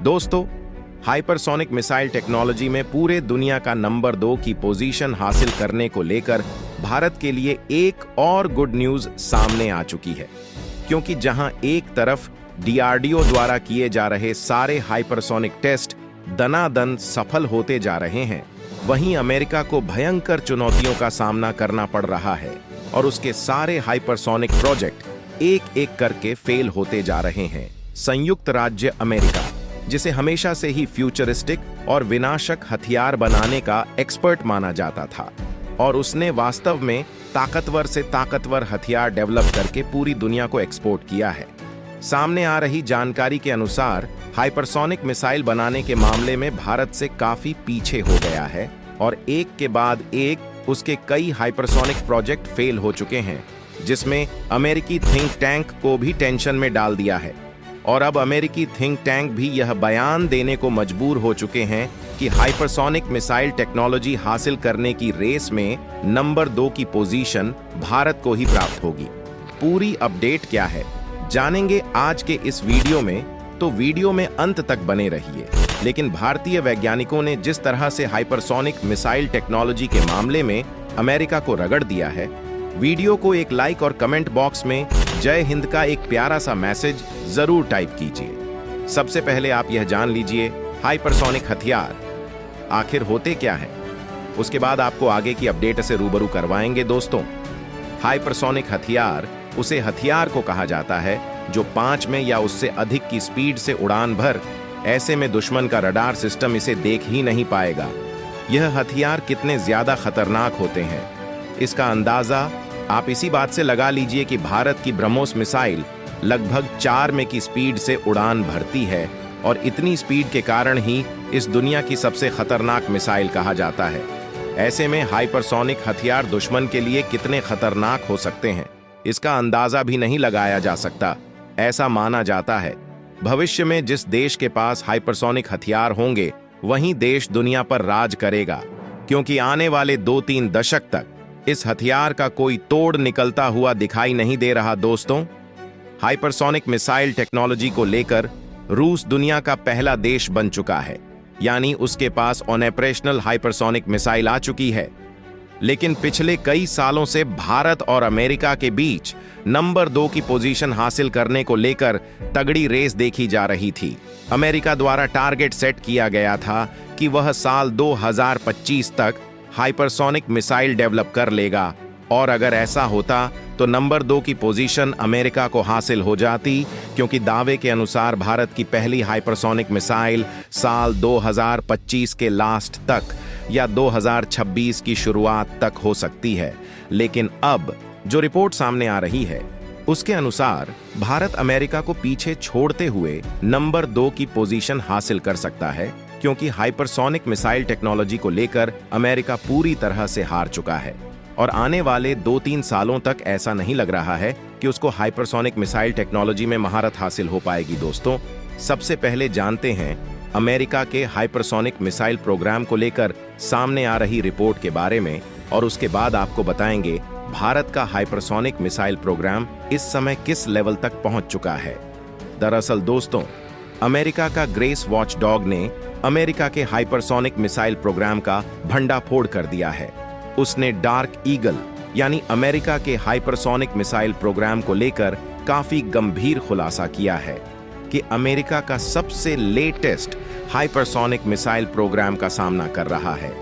दोस्तों, hypersonic missile technology में पूरे दुनिया का नंबर 2 की पोजीशन हासिल करने को लेकर भारत के लिए एक और गुड न्यूज सामने आ चुकी है। क्योंकि जहां एक तरफ डीआरडीओ द्वारा किए जा रहे सारे हाइपरसोनिक टेस्ट दनादन सफल होते जा रहे हैं, वहीं अमेरिका को भयंकर चुनौतियों का सामना करना पड़ रहा है और उसके सारे हाइपरसोनिक प्रोजेक्ट एक एक करके फेल होते जा रहे हैं। संयुक्त राज्य अमेरिका, जिसे हमेशा से ही फ्यूचरिस्टिक और विनाशक हथियार बनाने का एक्सपर्ट माना जाता था, और उसने वास्तव में ताकतवर से ताकतवर हथियार डेवलप करके पूरी दुनिया को एक्सपोर्ट किया है। सामने आ रही जानकारी के अनुसार हाइपरसोनिक मिसाइल बनाने के मामले में भारत से काफी पीछे हो गया है और एक के बाद एक उसके कई हाइपरसोनिक प्रोजेक्ट फेल हो चुके हैं, जिसमें अमेरिकी थिंक टैंक को भी टेंशन में डाल दिया है। और अब अमेरिकी थिंक टैंक भी यह बयान देने को मजबूर हो चुके हैं कि हाइपरसोनिक मिसाइल टेक्नोलॉजी हासिल करने की रेस में नंबर 2 की पोजीशन भारत को ही प्राप्त होगी। पूरी अपडेट क्या है, जानेंगे आज के इस वीडियो में, तो वीडियो में अंत तक बने रहिए। लेकिन भारतीय वैज्ञानिकों ने जिस तरह से हाइपरसोनिक मिसाइल टेक्नोलॉजी के मामले में अमेरिका को रगड़ दिया है, वीडियो को एक लाइक और कमेंट बॉक्स में जय हिंद का एक प्यारा सा मैसेज जरूर टाइप कीजिए। सबसे पहले आप यह जान लीजिए हाइपरसोनिक हथियार आखिर होते क्या है, उसके बाद आपको आगे की अपडेट से रूबरू करवाएंगे। दोस्तों, हाइपरसोनिक हथियार उसे हथियार को कहा जाता है जो 5 में या उससे अधिक की स्पीड से उड़ान भर, ऐसे में दुश्मन का रडार सिस्टम इसे देख ही नहीं पाएगा। यह हथियार कितने ज्यादा खतरनाक होते हैं, इसका अंदाजा आप इसी बात से लगा लीजिए कि भारत की ब्रह्मोस मिसाइल लगभग 4 में की स्पीड से उड़ान भरती है, और इतनी स्पीड के कारण ही इस दुनिया की सबसे खतरनाक मिसाइल कहा जाता है। ऐसे में हाइपरसोनिक हथियार दुश्मन के लिए कितने खतरनाक हो सकते हैं, इसका अंदाजा भी नहीं लगाया जा सकता। ऐसा माना जाता है भविष्य में जिस देश के पास हाइपरसोनिक हथियार होंगे, वही देश दुनिया पर राज करेगा, क्योंकि आने वाले 2-3 दशक तक इस हथियार का कोई तोड़ निकलता हुआ दिखाई नहीं दे रहा। दोस्तों, हाइपरसोनिक मिसाइल टेक्नोलॉजी को लेकर रूस दुनिया का पहला देश बन चुका है, यानी उसके पास ऑपरेशनल हाइपरसोनिक मिसाइल आ चुकी है। लेकिन पिछले कई सालों से भारत और अमेरिका के बीच नंबर 2 की पोजीशन हासिल करने को लेकर तगड़ी रेस देखी जा रही थी। अमेरिका द्वारा टारगेट सेट किया गया था कि वह साल 2025 तक हाइपरसोनिक मिसाइल डेवलप कर लेगा, और अगर ऐसा होता तो नंबर 2 की पोजीशन अमेरिका को हासिल हो जाती, क्योंकि दावे के अनुसार भारत की पहली हाइपरसोनिक मिसाइल साल 2025 के लास्ट तक या 2026 की शुरुआत तक हो सकती है। लेकिन अब जो रिपोर्ट सामने आ रही है, उसके अनुसार भारत अमेरिका को पीछे छोड़ते हुए नंबर 2 की पोजीशन हासिल कर सकता है, क्योंकि हाइपरसोनिक मिसाइल टेक्नोलॉजी को लेकर अमेरिका पूरी तरह से हार चुका है, और आने वाले 2-3 सालों तक ऐसा नहीं लग रहा है कि उसको हाइपरसोनिक मिसाइल टेक्नोलॉजी में महारत हासिल हो पाएगी। दोस्तों, सबसे पहले जानते हैं अमेरिका के हाइपरसोनिक मिसाइल प्रोग्राम को लेकर सामने आ रही रिपोर्ट के बारे में, और उसके बाद आपको बताएंगे भारत का हाइपरसोनिक मिसाइल प्रोग्राम इस समय किस लेवल तक पहुंच चुका है। दरअसल दोस्तों, अमेरिका का ग्रेस वॉचडॉग ने अमेरिका के हाइपरसोनिक मिसाइल प्रोग्राम का भंडाफोड़ कर दिया है। उसने डार्क ईगल यानी अमेरिका के हाइपरसोनिक मिसाइल प्रोग्राम को लेकर काफी गंभीर खुलासा किया है कि अमेरिका का सबसे लेटेस्ट हाइपरसोनिक मिसाइल प्रोग्राम का सामना कर रहा है।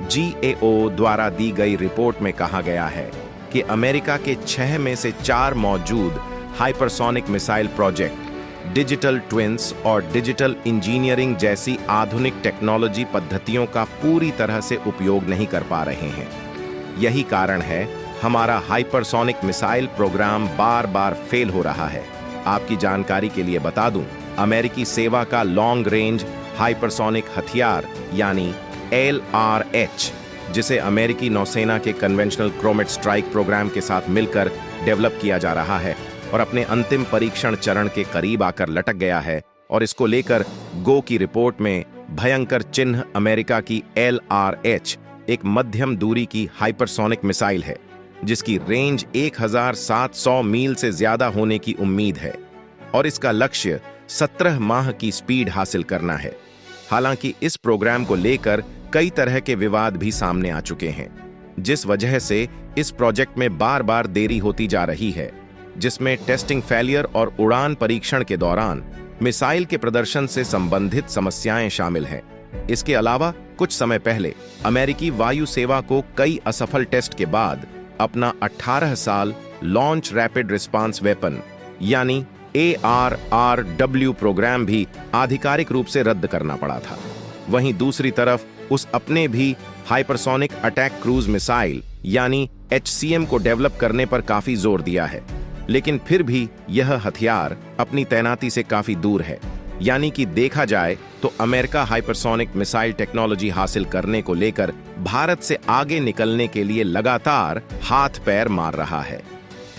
GAO द्वारा दी गई रिपोर्ट में कहा गया है कि अमेरिका के 6 में से 4 मौजूद hypersonic missile project digital twins और डिजिटल इंजीनियरिंग जैसी आधुनिक टेक्नोलॉजी पद्धतियों का पूरी तरह से उपयोग नहीं कर पा रहे हैं। यही कारण है हमारा हाइपरसोनिक मिसाइल प्रोग्राम बार बार फेल हो रहा है। आपकी जानकारी के लिए बता दूं, अमेरिकी सेवा का लॉन्ग रेंज हाइपरसोनिक हथियार यानी LRH, जिसे अमेरिकी नौसेना के कन्वेंशनल क्रोमेट स्ट्राइक प्रोग्राम के साथ मिलकर डेवलप किया जा रहा है और अपने अंतिम परीक्षण चरण के करीब आकर लटक गया है, और इसको लेकर गो की रिपोर्ट में भयंकर चिन्ह अमेरिका की LRH एक मध्यम दूरी की हाइपरसोनिक मिसाइल है, जिसकी रेंज 1700 मील से ज्यादा होने की उम्मीद है, और इसका लक्ष्य 17 माह की स्पीड हासिल करना है। हालांकि इस प्रोग्राम को लेकर कई तरह के विवाद भी सामने आ चुके हैं, जिस वजह से इस प्रोजेक्ट में बार बार देरी होती जा रही है, जिसमें टेस्टिंग फेलियर और उड़ान परीक्षण के दौरान मिसाइल के प्रदर्शन से संबंधित समस्याएं शामिल हैं। इसके अलावा कुछ समय पहले अमेरिकी वायु सेवा को कई असफल टेस्ट के बाद अपना 18 साल लॉन्च रैपिड रिस्पांस वेपन यानी ARRW प्रोग्राम भी आधिकारिक रूप से रद्द करना पड़ा था। वहीं दूसरी तरफ उस अपने भी हाइपरसोनिक अटैक क्रूज मिसाइल यानी HCM को डेवलप करने पर काफी जोर दिया है, लेकिन फिर भी यह हथियार अपनी तैनाती से काफी दूर है। यानी कि देखा जाए तो अमेरिका हाइपरसोनिक मिसाइल टेक्नोलॉजी हासिल करने को लेकर भारत से आगे निकलने के लिए लगातार हाथ पैर मार रहा है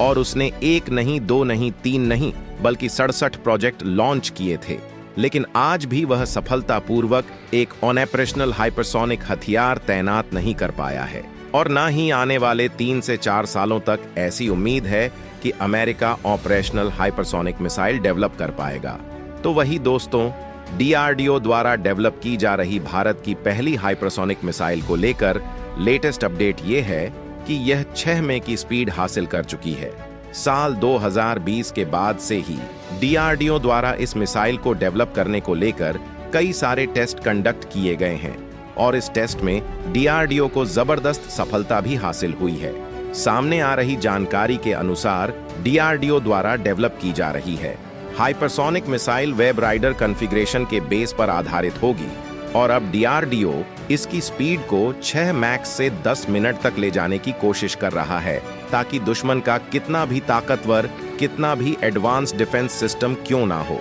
और उसने 1 नहीं 2 नहीं 3 नहीं बल्कि 67 प्रोजेक्ट लॉन्च किए थे, लेकिन आज भी वह सफलतापूर्वक एक ऑपरेशनल हाइपरसोनिक हथियार तैनात नहीं कर पाया है और ना ही आने वाले 3 से 4 सालों तक ऐसी उम्मीद है कि America operational hypersonic missile develop कर पाएगा। तो वही दोस्तों, DRDO द्वारा डेवलप की जा रही भारत की पहली हाइपरसोनिक मिसाइल को लेकर लेटेस्ट अपडेट ये है कि यह 6 मई की स्पीड हासिल कर चुकी है। साल 2020 के बाद से ही DRDO द्वारा इस मिसाइल को डेवलप करने को लेकर कई सारे टेस्ट कंडक्ट किए गए हैं और इस टेस्ट में DRDO को जबरदस्त सफलता भी हासिल हुई है। सामने आ रही जानकारी के अनुसार DRDO द्वारा डेवलप की जा रही है hypersonic missile wave rider configuration के बेस पर आधारित होगी और अब DRDO इसकी स्पीड को 6 मैक्स से 10 मिनट तक ले जाने की कोशिश कर रहा है, ताकि दुश्मन का कितना भी ताकतवर, कितना भी एडवांस डिफेंस सिस्टम क्यों ना हो,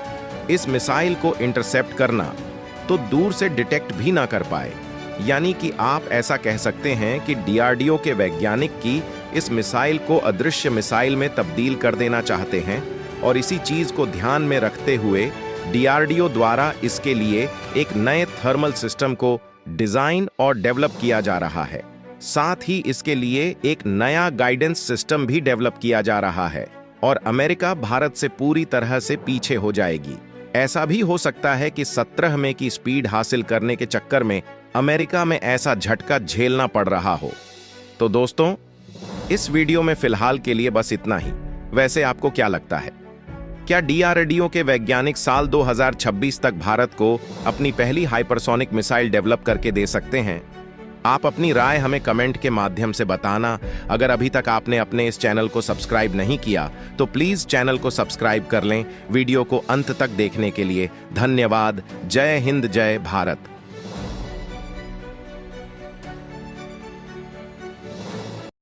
इस मिसाइल को इंटरसेप्ट करना तो दूर से डिटेक्ट भी ना कर पाए। यानी कि आप ऐसा कह सकते हैं कि DRDO के वैज्ञानिक की इस मिसाइल को अदृश्य मिसाइल में तब्दील कर देना चाहते हैं और इसी चीज को ध्यान में रखते हुए DRDO द्वारा इसके लिए एक नए थर्मल सिस्टम को डिजाइन और डेवलप किया जा रहा है। साथ ही इसके लिए एक नया गाइडेंस सिस्टम भी डेवलप किया जा रहा है और अमेरिका भारत से पूरी तरह से पीछे हो जाएगी। ऐसा भी हो सकता है कि 17 मई की स्पीड हासिल करने के चक्कर में अमेरिका में ऐसा झटका झेलना पड़ रहा हो। तो दोस्तों, इस वीडियो में फिलहाल के लिए बस इतना ही। वैसे आपको क्या लगता है, क्या DRDO के वैज्ञानिक साल 2026 तक भारत को अपनी पहली हाइपरसोनिक मिसाइल डेवलप करके दे सकते हैं? आप अपनी राय हमें कमेंट के माध्यम से बताना। अगर अभी तक आपने अपने इस चैनल को सब्सक्राइब नहीं किया तो प्लीज चैनल को सब्सक्राइब कर लें। वीडियो को अंत तक देखने के लिए धन्यवाद। जय हिंद, जय भारत।